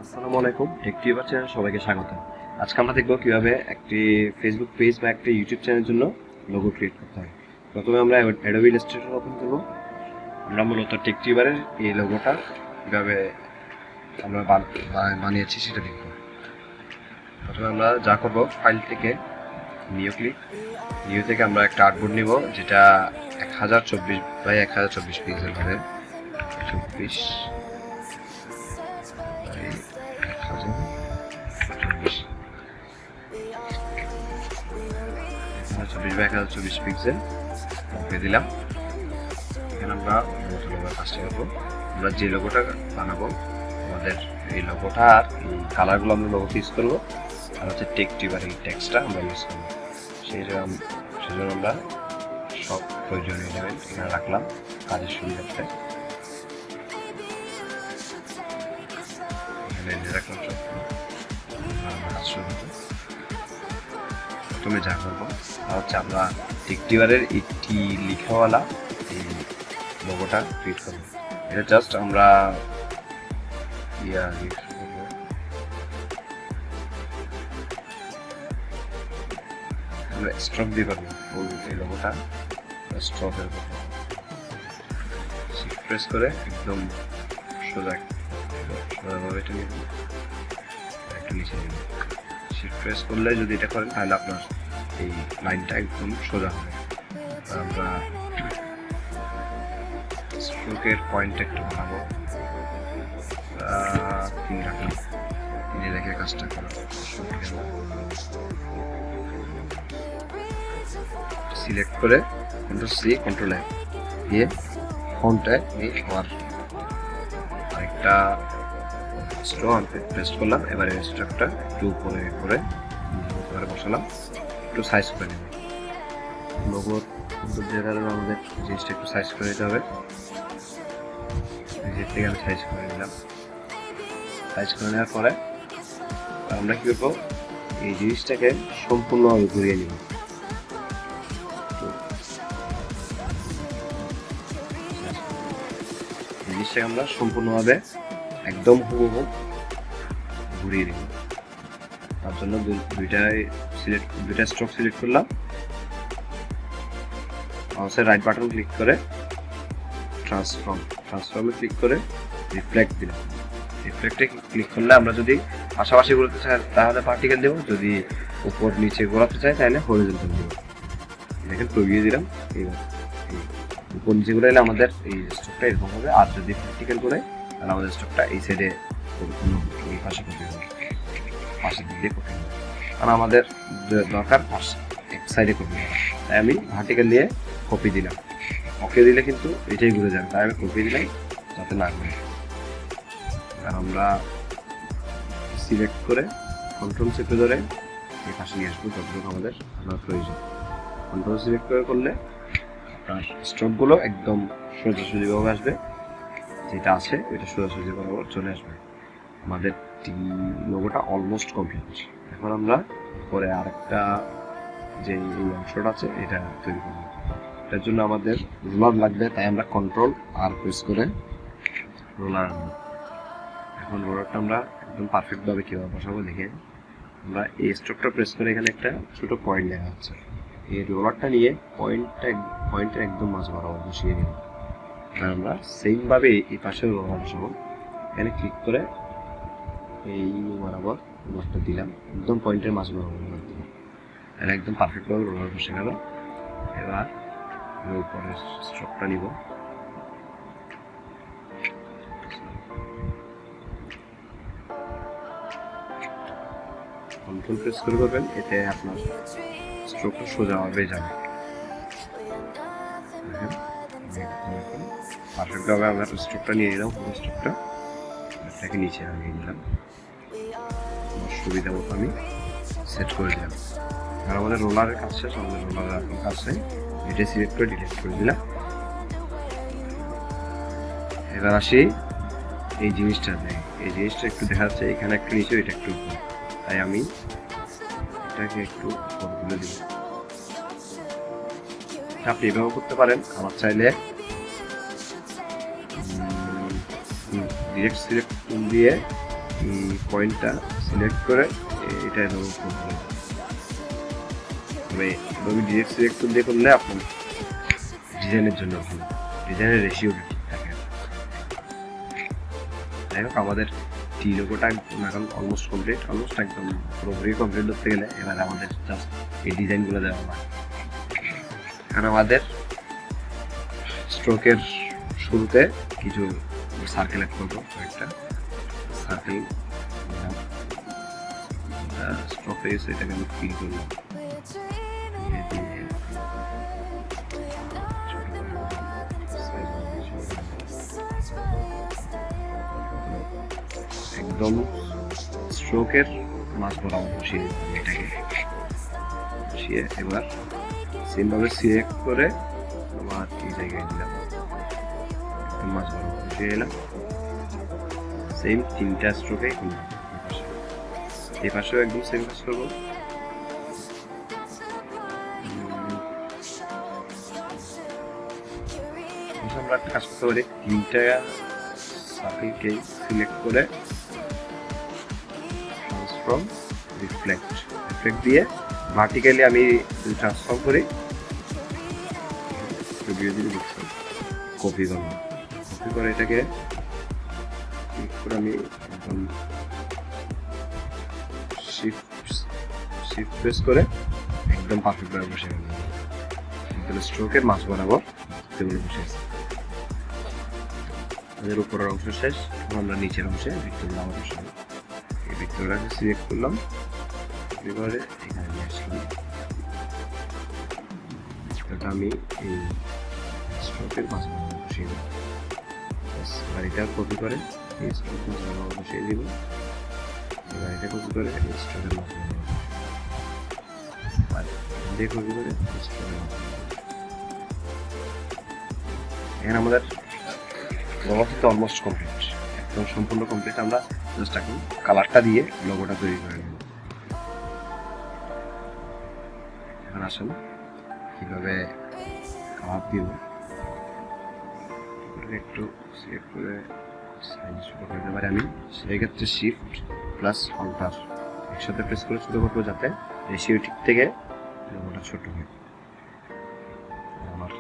আসসালামু আলাইকুম, টেকটিউবার চ্যানেল সবাইকে স্বাগত। আজকে আমরা দেখব কিভাবে একটি ফেসবুক পেজ বা একটি ইউটিউব চ্যানেলের জন্য লোগো ক্রিয়েট করতে হয়। প্রথমে আমরা অ্যাডোবি ইলাস্ট্রেটর ওপেন করব। আমরা মূলত টেকটিউবারের এই লোগোটা কিভাবে আমরা বানিয়েছি সেটা দেখব। প্রথমে আমরা যা করব, ফাইল থেকে নিউ থেকে আমরা একটা আর্টবোর্ড নিব, যেটা 1024 বাই 1024 পিক্সেল হবে। 24 1024 পিক্সেল ওকে দিলাম। এখানে আমরা কাজটা করবো। আমরা যে লোগোটা বানাবো, আমাদের এই লোগোটা আর এই কালারগুলো আমরা লোগোতে ইউজ করবো, আর হচ্ছে টেকটিউবার এই টেক্সটটা আমরা ইউজ করবো। সেজন্য আমরা সব প্রয়োজনীয় এলিমেন্ট এখানে রাখলাম কাজের সুবিধার্থে। এখানে রাখলাম সব কাজ শুরু করবো। প্রথমে যা করবো তা হচ্ছে আমরা টেকটিউবারের একটি লেখাওয়ালা এই লোগোটা ক্রিয়েট করবো। এটা জাস্ট আমরা স্ট্রোক দিয়ে পারবো। এই লোগোটা স্ট্রোকের শিফট প্রেস করে একদম সোজাভাবে এটা নিয়ে একটু নিচে নিয়ে শিফট প্রেস করলে যদি এটা করেন তাহলে আপনার এই লাইনটা একদম সোজা হবে। আমরা স্ট্রোকের পয়েন্ট একটু বাড়াবো, 3 রাখলাম। 3 রেখে কাজটা করা সিলেক্ট করে Ctrl+C Ctrl+A দিয়ে ফন্টে আবার আরেকটা স্ট্রোক পেস্ট করলাম। এবারে স্ট্রোকটা একটু উপরে করে বসালাম, একটু সাইজ করে নেব। লোগোর কারণে আমাদের জিনিসটা একটু সাইজ করে নিতে হবে। নিজের থেকে আমি সাইজ করে নিলাম। সাইজ করে নেওয়ার পরে আমরা কি করবো, এই জিনিসটাকে সম্পূর্ণভাবে ঘুরিয়ে নিব। জিনিসটাকে আমরা সম্পূর্ণভাবে একদম হুবহু ঘুরিয়ে নিব। তার জন্য দুইটা স্ট্রোক সিলেক্ট করলাম। মাউসের রাইট বাটন ক্লিক করে ট্রান্সফর্মে ক্লিক করে রিফ্লেক্ট দিলাম। রিফ্লেক্টে ক্লিক করলে আমরা যদি পাশাপাশি ঘোরাতে চাই তাহলে ভার্টিক্যাল দেবো, যদি উপর নিচে ঘোরাতে চাই তাহলে হরিজন্টাল দেবো। দেখেন প্রিভিউ দিলাম। এইবার উপর নিচে ঘুরাইলে আমাদের এই স্ট্রোকটা এরকম হবে, আর যদি ভার্টিক্যাল করে তাহলে আমাদের স্ট্রোকটা এই সাইডে এই পাশে কপি হবে, পাশের দিকে কপি হবে। কারণ আমাদের দরকার এক সাইডে কপি হবে, তাই আমি ভার্টিক্যাল দিয়ে কপি দিলাম। ওকে দিলে কিন্তু এটাই ঘুরে যাবে, তাই আমি কপি দিলাম যাতে না ঘুরে। আর আমরা সিলেক্ট করে কন্ট্রোল চেপে ধরে এই পাশে নিয়ে আসবো যতটুকু আমাদের প্রয়োজন। কন্ট্রোল সিলেক্ট করে করলে আপনার স্ট্রোকগুলো একদম সোজাসুজিভাবে আসবে, যেটা আছে এটা সোজাসুজি বরাবর চলে আসবে। আমাদের লোগোটা অলমোস্ট কমপ্লিট। এখন আমরা পরে আরেকটা যে এই অংশটা আছে এটা তৈরি করব। এটার জন্য আমাদের রোলার লাগবে, তাই আমরা কন্ট্রোল আর প্রেস করে রোলার আনবো। এখন রোলারটা আমরা একদম পারফেক্টভাবে কীভাবে বসাবো দেখে, আমরা এই স্ট্রোকটা প্রেস করে এখানে একটা ছোটো পয়েন্ট দেখা যাচ্ছে, এই রোলারটা নিয়ে পয়েন্টের একদম মাঝ বরাবর বসিয়ে নিব। আর আমরা সেমভাবে এই পাশে রোলার বসাবো। এখানে ক্লিক করে এই বরাবর রোলারটা দিলাম, একদম পয়েন্টের মাঝ বরাবর রোলার দিলাম। এটা একদম পারফেক্টভাবে রোলার বসে গেল। এবার উপরের স্ট্রোকটা নিব, কন্ট্রোল প্রেস করে করবেন, এতে আপনার স্ট্রোকটা সোজাভাবে যাবে। পারফেক্টভাবে আমরা স্ট্রোকটা নিয়ে নিলাম, পুরো স্ট্রোকটা এটাকে নিচে নামিয়ে নিলাম। সুবিধা মতো আমি সেট করে দিলাম। আর আমাদের রোলারের কাজ শেষ, আমাদের রোলারের এখন কাজ নেই, এটা সিলেক্ট করে ডিলিট করে দিলাম। এবার আসি এই জিনিসটা নেই, এই জিনিসটা একটু দেখা যাচ্ছে এখানে একটু নিচে, এটা একটু উপর, তাই আমি এটাকে একটু উপর তুলে দিব। আপনি এভাবে করতে পারেন, আমার চাইলে ডিরেক্ট সিলেক্ট দিয়ে এই পয়েন্টটা সিলেক্ট করে এটা এভাবে করবো। তবে এভাবে ডিরেক্ট সিলেক্ট দিয়ে করলে আপনার ডিজাইনের জন্য ভালো, ডিজাইনের রেশিওটা ঠিক থাকে। যাই হোক, আমাদের টি লোগোটা এখন অলমোস্ট কমপ্লিট, অলমোস্ট একদম পুরোপুরি কমপ্লিট করতে গেলে এবার আমাদের জাস্ট এই ডিজাইনগুলো দেওয়া হয়। কারণ আমাদের স্ট্রোকের শুরুতে কিছু সার্কেল অ্যাড করবো, একটা সার্কেল স্ট্রোক হয়ে গেছে, এটাকে আমি ফিল করলাম। একদম স্ট্রোকের মাঝ বরাবর বসিয়ে এটাকে বসিয়ে এবার সেমভাবে সিলেক্ট করে আমার এই জায়গায় দিলাম, মাঝ বরাবর বসিয়ে এলাম। সেম 3টা স্ট্রোকে এই পাশেও একদম সেম কাজ করবো। আমরা একটা কাজ করতে পারি, 3টা সার্কেলকে সিলেক্ট করে ট্রান্সফর্ম রিফ্লেক্ট দিয়ে ভার্টিক্যালি আমি ট্রান্সফর্ম করি, কপি করলাম। কপি করে এটাকে আমি একদম শিফট প্রেস করে একদম পারফেক্টভাবে বসে গেল। স্ট্রোকের মাঝ বরাবর সেগুলো বসে আছে। আমাদের উপরের অংশ শেষ, আমরা নিচের অংশে বৃত্তগুলো আবার বসাবো। এই বৃত্তটাকে সিলেক্ট করলাম, এবারে এখানে নিয়ে আসলাম। এটা আমি এই স্ট্রোকের মাঝ বরাবর বসিয়ে দেবো। এবার এটা কপি করে এই স্ট্রোকের মাঝ বরাবর বসিয়ে দিব। এবার এটা কপি করে এই স্ট্রোকের মাঝ বরাবর দিয়ে কপি করে স্ট্রোকের মাঝ বরাবর। এখানে আমাদের লোগোটা অলমোস্ট কমপ্লিট, একদম সম্পূর্ণ কমপ্লিট। আমরা জাস্ট এখন কালারটা দিয়ে লোগোটা তৈরি করে নেব। এখন আসুন কীভাবে কালার দিব, একটু সিলেক্ট করে সাইজ ছোটো করে দিতে পারি আমি। সেই ক্ষেত্রে শিফট প্লাস অল্টার একসাথে প্রেস করে ছোটো করবো, যাতে রেশিও ঠিক থেকে লোগোটা ছোটো হয়। আমার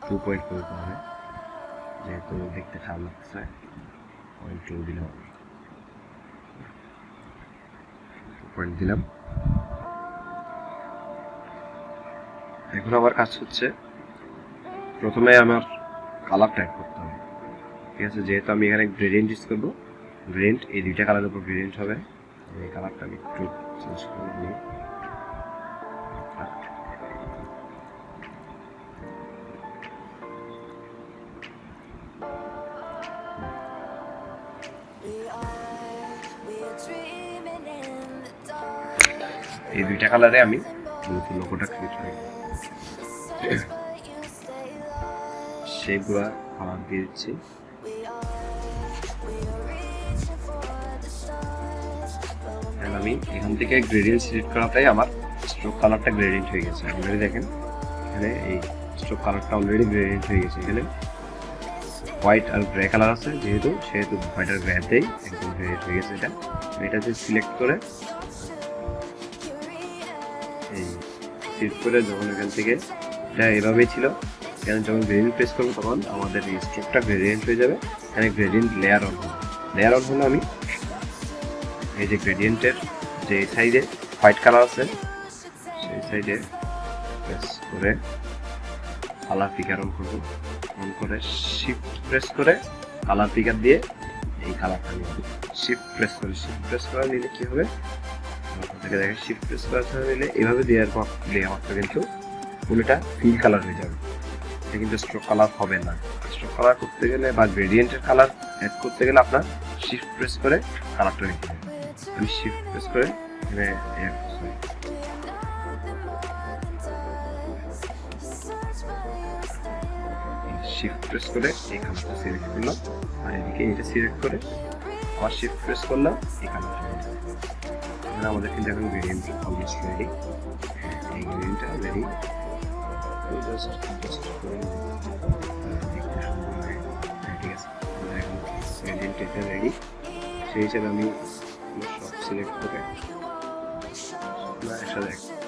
2 পয়েন্ট করতে হবে, যেহেতু দেখতে খারাপ লাগছে। 0.2 দিলাম, 2 পয়েন্ট দিলাম। এখন আমার কাজ হচ্ছে প্রথমে আমার কালারটা অ্যাড করতে হবে, ঠিক আছে? যেহেতু আমি এখানে গ্রেডিয়েন্ট ইউজ করবো, গ্রেডিয়েন্ট এই 2টা কালারের উপর গ্রেডিয়েন্ট হবে। এই কালারটা আমি একটু চেঞ্জ করে নিই। এই 2টা কালারে আমি লোগোটা ক্রিয়েট করি। শেপগুলো কালার দিয়ে দিচ্ছি। আমি এখান থেকে গ্রেডিয়েন্ট সিলেক্ট করাটাই আমার স্ট্রোক কালারটা গ্রেডিয়েন্ট হয়ে গেছে। অলরেডি দেখেন এখানে এই স্ট্রোক কালারটা অলরেডি গ্রেডিয়েন্ট হয়ে গেছে। এখানে হোয়াইট আর গ্রে কালার আছে, যেহেতু হোয়াইট আর গ্রেতেই একদম গ্রেডিয়েন্ট হয়ে গেছে। এটা যে সিলেক্ট করে এই সিলেক্ট করে যখন এখান থেকে এটা এভাবেই ছিল, এখানে যখন গ্রেডিয়েন্ট প্রেস করবো তখন আমাদের এই স্ট্রোকটা গ্রেডিয়েন্ট হয়ে যাবে। এখানে গ্রেডিয়েন্ট লেয়ার অন হবে। লেয়ার অন হলে আমি এই যে গ্রেডিয়েন্টের যে সাইডে হোয়াইট কালার আছে সেই সাইডে প্রেস করে কালার পিকার অন করবো। অন করে শিফট প্রেস করে কালার পিকার দিয়ে এই কালারটা নিয়ে শিফট প্রেস করে নিলে কি হবে, থেকে দেখে শিফট প্রেস করা নিলে এভাবে দেওয়ার পর মাত্র কিন্তু পুরোটা ফিল কালার হয়ে যাবে। এটা কিন্তু স্ট্রোক কালার হবে না। স্ট্রোক কালার করতে গেলে বা গ্রেডিয়েন্টের কালার অ্যাড করতে গেলে আপনার শিফট প্রেস করে কালারটা নিতে হবে। আমি শিফট প্রেস করে এখানে শিফট প্রেস করে এই কালারটা সিলেক্ট করলাম, আর এদিকে এটা সিলেক্ট করে আবার শিফট প্রেস করলাম, এই কালারটা আমাদের কিন্তু এখন গ্রেডিয়েন্ট অলমোস্ট রেডি। এই গ্রেডিয়েন্টটা রেডি, দেখতে সুন্দর লাগে। ঠিক আছে, এখন গ্রেডিয়েন্ট এটা রেডি। সেই হিসেবে আমি সব সিলেক্ট করে একসাথে